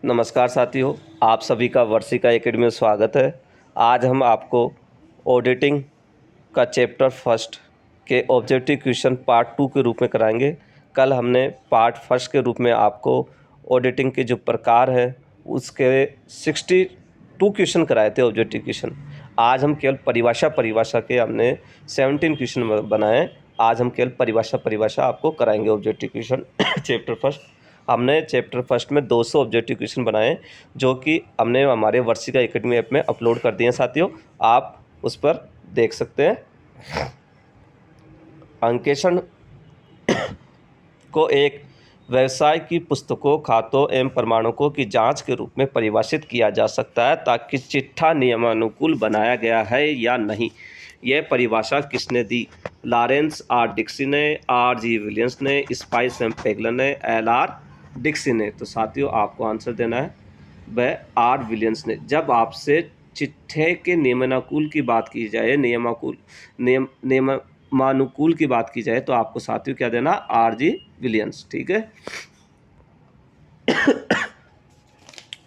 नमस्कार साथियों, आप सभी का वर्षिका एकेडमी में स्वागत है। आज हम आपको ऑडिटिंग का चैप्टर फर्स्ट के ऑब्जेक्टिव क्वेश्चन पार्ट 2 के रूप में कराएंगे। कल हमने पार्ट फर्स्ट के रूप में आपको ऑडिटिंग के जो प्रकार है उसके 62 क्वेश्चन कराए थे ऑब्जेक्टिव क्वेश्चन। आज हम केवल परिभाषा के हमने 17 क्वेश्चन बनाए। आज हम केवल परिभाषा आपको कराएंगे ऑब्जेक्टिव क्वेश्चन चैप्टर फर्स्ट। हमने चैप्टर फर्स्ट में 200 ऑब्जेक्टिव क्वेश्चन बनाए जो कि हमने हमारे वर्षिका एकेडमी ऐप में अपलोड कर दिए हैं साथियों, आप उस पर देख सकते हैं। अंकेक्षण को एक व्यवसाय की पुस्तकों, खातों एवं प्रमाणकों की जांच के रूप में परिभाषित किया जा सकता है ताकि चिट्ठा नियमानुकूल बनाया गया है या नहीं। यह परिभाषा किसने दी? लॉरेंस आर डिक्सी ने, आर जी विलियम्स ने, स्पाइस एम पेगलर ने, एल आर डिक्सी ने। तो साथियों आपको आंसर देना है वह आर विलियम्स ने। जब आपसे चिट्ठे के नियमानुकूल की बात की जाए, नियमानुकूल की बात की जाए तो आपको साथियों क्या देना? Are G Williams. ठीक है।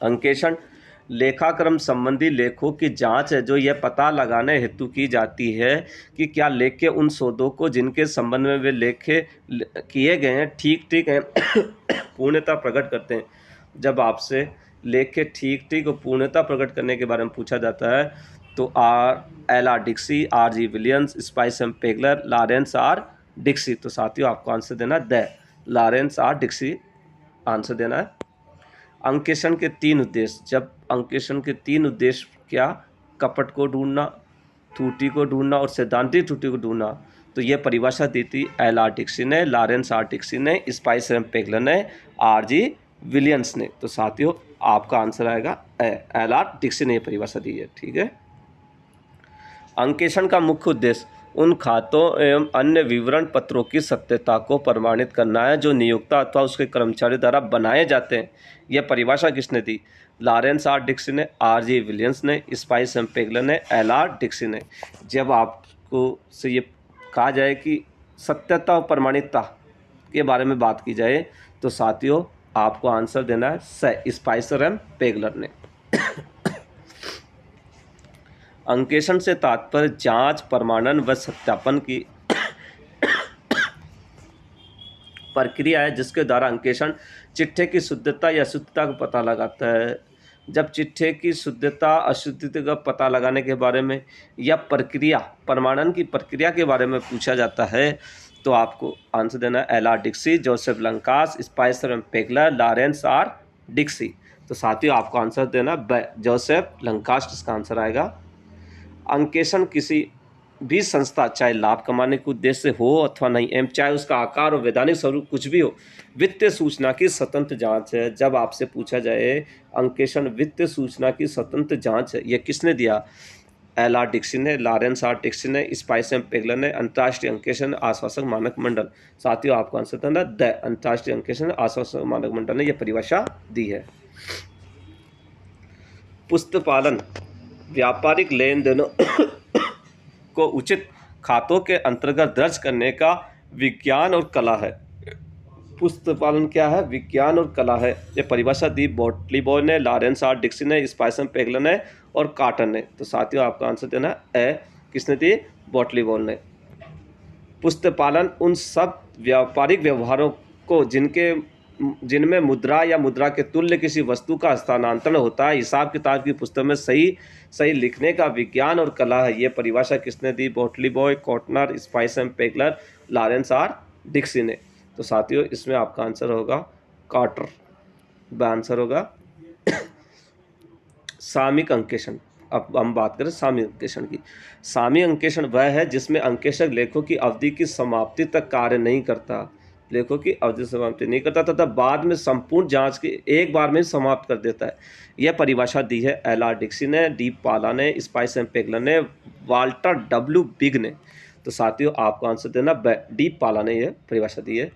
अंकेक्षण लेखाक्रम संबंधी लेखों की जांच है जो यह पता लगाने हेतु की जाती है कि क्या लेख के उन सौदों को जिनके संबंध में वे लेखे किए गए हैं ठीक हैं पूर्णता प्रकट करते हैं। जब आपसे लेख के ठीक और पूर्णता प्रकट करने के बारे में पूछा जाता है तो L R Dicksee, R G Williams, Spicer M Pegler, Lawrence R Dicksee. तो साथियों आपको आंसर देना the Lawrence R Dicksee answer देना है। अंकेक्षण के 3 उद्देश्य। जब अंकेक्षण के 3 उद्देश्य क्या? कपट को ढूंढना, त्रुटि को ढूंढना और सैद्धांतिक त्रुटि को ढूंढना। तो यह परिभाषा दी थी एल आर डिक्सी ने, लॉरेंस आर डिक्सी ने, स्पाइस एम पेगलर ने, आर जी विलियम्स ने। तो साथियों आपका आंसर आएगा एल आर डिक्सी ने यह परिभाषा दी है। ठीक है। अंकेक्षण का मुख्य उद्देश्य उन खातों एवं अन्य विवरण पत्रों की सत्यता को प्रमाणित करना है जो नियोक्ता अथवा उसके कर्मचारी द्वारा बनाए जाते हैं। यह परिभाषा किसने दी? लॉरेंस आर डिक्सी ने, आर जी विलियम्स ने, स्पाइस एम पेगलर ने, एल आर डिक्सी ने। जब आपको से ये कहा जाए कि सत्यता और प्रमाणिकता के बारे में बात की जाए तो साथियों आपको आंसर देना है स्पाइसर एम पेगलर ने। अंकेक्षण से तात्पर्य जांच, प्रमाणन व सत्यापन की प्रक्रिया है जिसके द्वारा अंकेक्षण चिट्ठे की शुद्धता या अशुद्धता का पता लगाता है। जब चिट्ठे की शुद्धता अशुद्धता का पता लगाने के बारे में या प्रक्रिया, प्रमाणन की प्रक्रिया के बारे में पूछा जाता है तो आपको आंसर देना है L R Dicksee, Joseph Lancaster, Spicer M Pegler, Lawrence R Dicksee. तो साथियों आपको आंसर देना जोसेफ लंकास, इसका आंसर आएगा। अंकेक्षण किसी भी संस्था, चाहे लाभ कमाने के उद्देश्य से हो अथवा नहीं, एवं चाहे उसका आकार और वैधानिक स्वरूप कुछ भी हो, वित्तीय सूचना की स्वतंत्र जांच है। जब आपसे पूछा जाए अंकेक्षण वित्तीय सूचना की स्वतंत्र जांच है, यह किसने दिया? एल आर डिक्सी ने, लॉरेंस आर डिक्सी ने, स्पाइस एम पेगलर ने, अंतर्राष्ट्रीय अंकेक्षण आश्वासक मानक मंडल। साथियों आपको आंसर देना द अंतर्राष्ट्रीय अंकेक्षण आश्वासक मानक मंडल ने यह परिभाषा दी है। पुस्तपालन व्यापारिक लेन देनों को उचित खातों के अंतर्गत दर्ज करने का विज्ञान और कला है। पुस्तपालन क्या है? विज्ञान और कला है। ये परिभाषा दी बॉटली बॉय ने, लॉरेंस आर डिक्सी ने, स्पाइस एम पेगलर ने और कार्टर ने। तो साथियों आपका आंसर देना है किसने दी? बॉटली बॉय ने। पुस्तपालन उन सब व्यापारिक व्यवहारों को जिनमें मुद्रा या मुद्रा के तुल्य किसी वस्तु का हस्तांतरण होता है, हिसाब किताब की पुस्तक में सही लिखने का विज्ञान और कला है। ये परिभाषा किसने दी? बॉटली बॉय, कॉटनर, Spicer M Pegler, Lawrence R Dicksee ने। तो साथियों इसमें आपका आंसर होगा कार्टर। आंसर होगा सामयिक अंकेक्षण। अब हम बात करें सामयिक अंकेक्षण की। सामयिक अंकेक्षण वह है जिसमें अंकेक्षक लेखों की अवधि की समाप्ति तक कार्य नहीं करता, लेखों की अवधि समाप्ति नहीं करता तथा बाद में संपूर्ण जांच की एक बार में समाप्त कर देता है। यह परिभाषा दी है एल आर डिक्सी ने, डी पाला ने, स्पाइस एम पेगलर ने, वाल्टर डब्ल्यू बिग ने। तो साथियों आपको आंसर देना डी पाला ने यह परिभाषा दी है।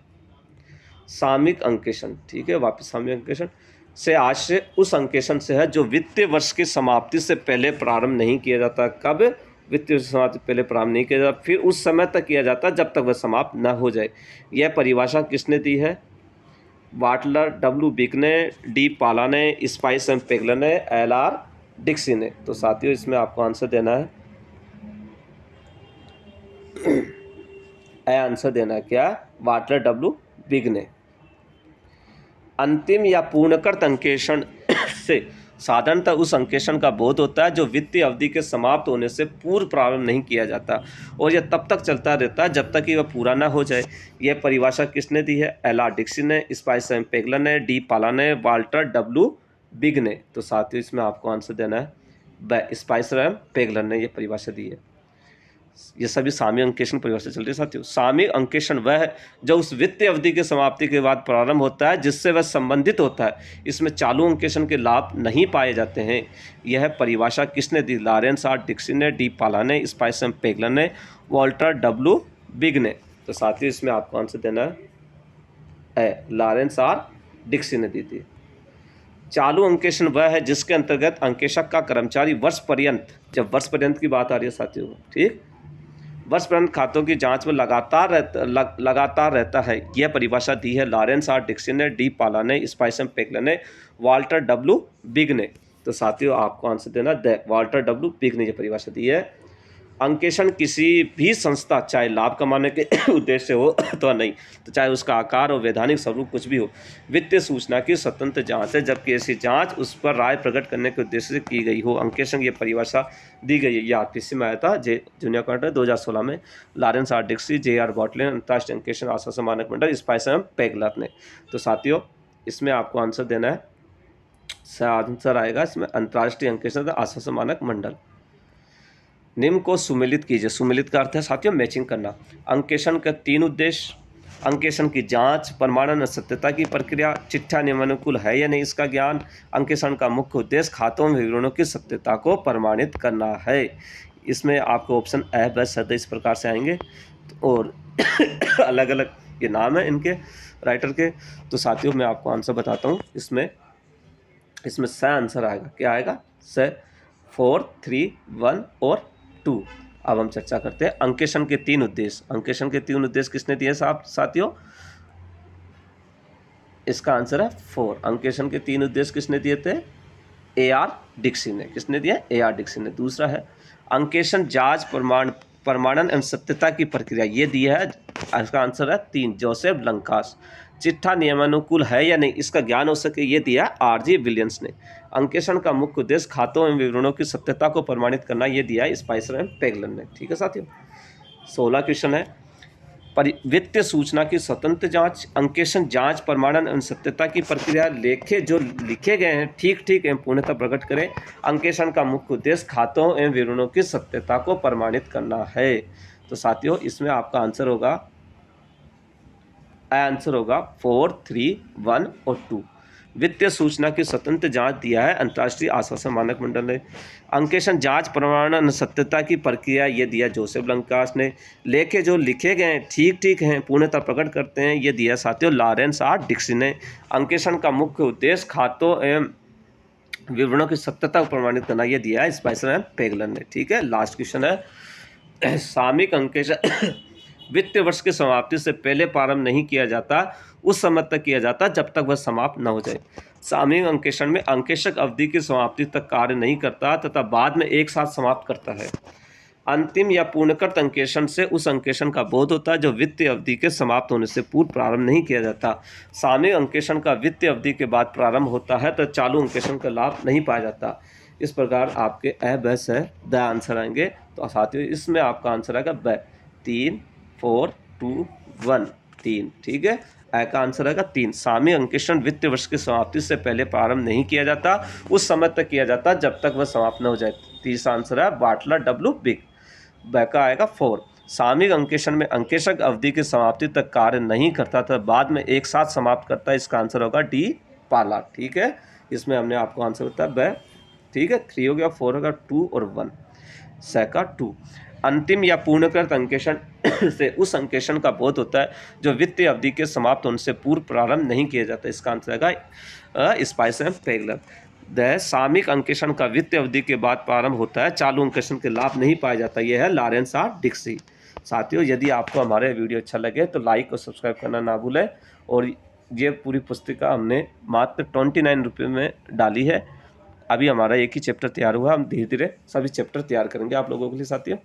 सामयिक अंकेक्षण, ठीक है, वापस सामयिक अंकेक्षण से आशय उस अंकेक्षण से है जो वित्तीय वर्ष की समाप्ति से पहले प्रारंभ नहीं किया जाता। कब? वित्तीय वर्ष समाप्ति पहले प्रारंभ नहीं किया जाता, फिर उस समय तक किया जाता जब तक वह समाप्त न हो जाए। यह परिभाषा किसने दी है? वाटलर, डब्ल्यू बिकने, डी पालाने, स्पाइस एंड पेगलने, एल आर डिक्सी ने। तो साथियों इसमें आपको आंसर देना है आंसर देना है क्या? वाटलर, डब्ल्यू बिकने। अंतिम या पूर्णकृत अंकेषण से साधारणतः उस अंकेषण का बोध होता है जो वित्तीय अवधि के समाप्त होने से पूर्व प्रारंभ नहीं किया जाता और यह तब तक चलता रहता है जब तक कि वह पूरा न हो जाए। यह परिभाषा किसने दी है? एल आर डिक्सी ने, स्पाइस एम पेगलर ने, डी पाला ने, वाल्टर डब्ल्यू बिग ने। तो साथियों इसमें आपको आंसर देना है स्पाइसर एम पेगलर ने यह परिभाषा दी है। ये सभी सामयिक अंकेषण परिभाषा चल रही है साथियों। सामयिक अंकेषण वह है जो उस वित्तीय अवधि की समाप्ति के बाद प्रारंभ होता है जिससे वह संबंधित होता है। इसमें चालू अंकेषण के लाभ नहीं पाए जाते हैं। यह परिभाषा किसने दी? लॉरेंस आर डिक्सी ने, डी पाला ने, स्पाइस एम पेगलर ने, वॉल्टर डब्ल्यू बिग ने। तो साथियों इसमें आपको आंसर देना है लॉरेंस आर डिक्सी ने दी थी। चालू अंकेषण वह है जिसके अंतर्गत अंकेशक का कर्मचारी वर्ष पर्यंत, जब वर्ष पर्यंत की बात आ रही है साथियों, ठीक, वर्ष पर्यंत खातों की जांच में लगातार रहता है। यह परिभाषा दी है लॉरेंस आर डिक्सी ने, डी पाला ने, स्पाइस एम पेगलर ने, वाल्टर डब्ल्यू बिग ने। तो साथियों आपको आंसर देना वाल्टर डब्ल्यू बिग ने यह परिभाषा दी है। अंकेषण किसी भी संस्था, चाहे लाभ कमाने के उद्देश्य हो तो नहीं, तो चाहे उसका आकार और वैधानिक स्वरूप कुछ भी हो, वित्तीय सूचना की स्वतंत्र जांच है, जबकि ऐसी जांच उस पर राय प्रकट करने के उद्देश्य से की गई हो। अंकेषण ये परिभाषा दी गई है। यह आरपीसी में आया था जूनियर क्वार्टर 2016 में, लॉरेंस आर डिक्सी, जे आर बॉटलिन, अंतर्राष्ट्रीय अंकेषण आशासन मानक मंडल, स्पाइस एम पेगलर ने। तो साथियों इसमें आपको आंसर देना है, आंसर आएगा इसमें अंतर्राष्ट्रीय अंकेषण आशासन मानक मंडल। निम्न को सुमेलित कीजिए। सुमेलित का अर्थ है साथियों मैचिंग करना। अंकेषण के 3 उद्देश्य: अंकेषण की जांच, प्रमाणन और सत्यता की प्रक्रिया, चिट्ठा नियमानुकूल है या नहीं इसका ज्ञान। अंकेषण का मुख्य उद्देश्य खातों में विवरणों की सत्यता को प्रमाणित करना है। इसमें आपको ऑप्शन ए, ब, स, द इस प्रकार से आएंगे और अलग अलग ये नाम है इनके राइटर के। तो साथियों मैं आपको आंसर बताता हूँ। इसमें स आंसर आएगा। क्या आएगा? स, 4, 3, 1 और 2। अब हम चर्चा करते हैं अंकेषण के 3 उद्देश्य। अंकेषण के 3 उद्देश्य किसने दिए साथियों? इसका आंसर है 4। अंकेषण के 3 उद्देश्य किसने दिए थे? ए आर डिक्सी ने। किसने दिया? ए आर डिक्सी ने। दूसरा है अंकेषण जांच, प्रमाणन एवं सत्यता की प्रक्रिया, ये दिया है, इसका आंसर है 3, जोसेफ लंकास। चिट्ठा नियमानुकूल है या नहीं इसका ज्ञान हो सके, ये दिया आर जी विलियम्स ने। अंकेषण का मुख्य उद्देश्य खातों एवं विवरणों की सत्यता को प्रमाणित करना, ये दिया है स्पाइसर एंड पेगलर ने। ठीक है साथियों। 16 क्वेश्चन है वित्तीय सूचना की स्वतंत्र जांच। अंकेषण जांच, प्रमाणन एवं सत्यता की प्रक्रिया, लेखे जो लिखे गए हैं ठीक एवं पूर्णतः प्रकट करें। अंकेषण का मुख्य उद्देश्य खातों एवं विवरणों की सत्यता को प्रमाणित करना है। तो साथियों इसमें आपका आंसर होगा 4, 3, 1 और 2। वित्तीय सूचना की स्वतंत्र जांच दिया है अंतर्राष्ट्रीय आश्वासन मानक मंडल ने। अंकेषण जांच, प्रमाणन, सत्यता की प्रक्रिया, ये दिया जोसेफ लंकास ने। लेखे जो लिखे गए हैं ठीक हैं, पूर्णतः प्रकट करते हैं, ये दिया साथियों लॉरेंस आर डिक्सी ने। अंकेषण का मुख्य उद्देश्य खातों एवं विवरणों की सत्यता को प्रमाणित करना, ये दिया है स्पाइसर एंड पेगलर ने। ठीक है। लास्ट क्वेश्चन है सामयिक अंकेषण वित्तीय वर्ष की समाप्ति से पहले प्रारंभ नहीं किया जाता, उस समय तक किया जाता जब तक वह समाप्त न हो जाए। सामयिक अंकेषण में अंकेशक अवधि की समाप्ति तक कार्य नहीं करता तथा बाद में एक साथ समाप्त करता है। अंतिम या पूर्णकृत अंकेषण से उस अंकेषण का बोध होता है जो वित्तीय अवधि के समाप्त होने से पूर्व प्रारंभ नहीं किया जाता। सामयिक अंकेषण का वित्तीय अवधि के बाद प्रारंभ होता है तो चालू अंकेषण का लाभ नहीं पाया जाता। इस प्रकार आपके अ, ब, स, द आंसर आएंगे। तो साथियों इसमें आपका आंसर आएगा ब। 3, 4, 2, 1, 3। ठीक है। ए का आंसर आएगा 3। सामयिक अंकेषण वित्तीय वर्ष की समाप्ति से पहले प्रारंभ नहीं किया जाता, उस समय तक किया जाता जब तक वह समाप्त न हो जाए। तीसरा आंसर है वाटलर डब्ल्यू बिग। ब का आएगा 4। सामयिक अंकेषण में अंकेशक अवधि की समाप्ति तक कार्य नहीं करता था, बाद में एक साथ समाप्त करता है। इसका आंसर होगा डी पाला। ठीक है। इसमें हमने आपको आंसर बताया ब। ठीक है। 3 हो गया, 4 होगा, 2 और 1, स का 2। अंतिम या पूर्णकृत अंकेषण से उस अंकेषण का बोध होता है जो वित्तीय अवधि के समाप्त होने से पूर्व प्रारंभ नहीं किया जाता। इसका आंसर आएगा स्पाइस एंड पेगलर। द सामयिक अंकेषण का वित्तीय अवधि के बाद प्रारंभ होता है, चालू अंकेषण के लाभ नहीं पाया जाता। यह है लॉरेंस आर डिक्सी। साथियों यदि आपको हमारे वीडियो अच्छा लगे तो लाइक और सब्सक्राइब करना ना भूलें और ये पूरी पुस्तिका हमने मात्र 29 रुपये में डाली है। अभी हमारा एक ही चैप्टर तैयार हुआ, हम धीरे धीरे सभी चैप्टर तैयार करेंगे आप लोगों के लिए साथियों।